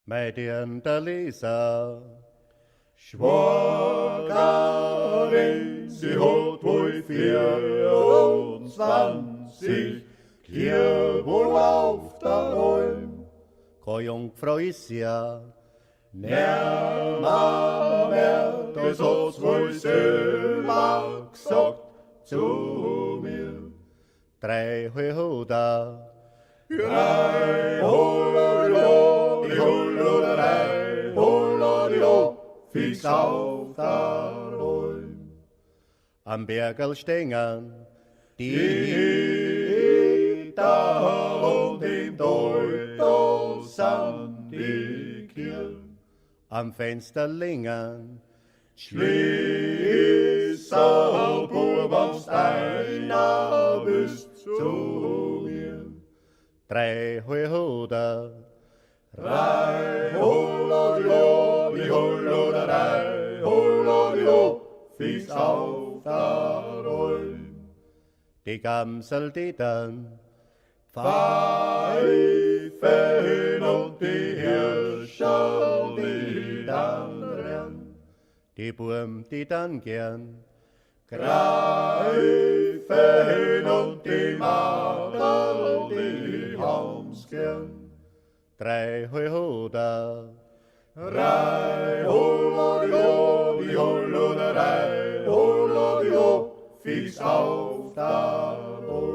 Mediante Leser. Schwakarin, sie hat wohl 24, hier wohl auf der Alm. Keine Jungfrau ist ja, Nimmer, das hat's wohl selber gesagt zu mir. 3 Huda, Drei Hololio, die Holoderei, Hololio, fix auf der Alm. am Bergel stehen, Die da und im Tal, da sind die Kirchen. am Fenster lingen, Schließer, Burwamst, einer bist zu mir. 3 Huda, Drei Hololio, die Holoderei, Hololio, fix auf der Alm. die Gamsel, die dann, Pfeifen und die Hirscher, die dann rennen. die Burm, die dann gern, Greifen und die Madel, die haben's gern. 3 Huda, Drei Hololio, die Holoderei, Hololio, fix auf der Alm.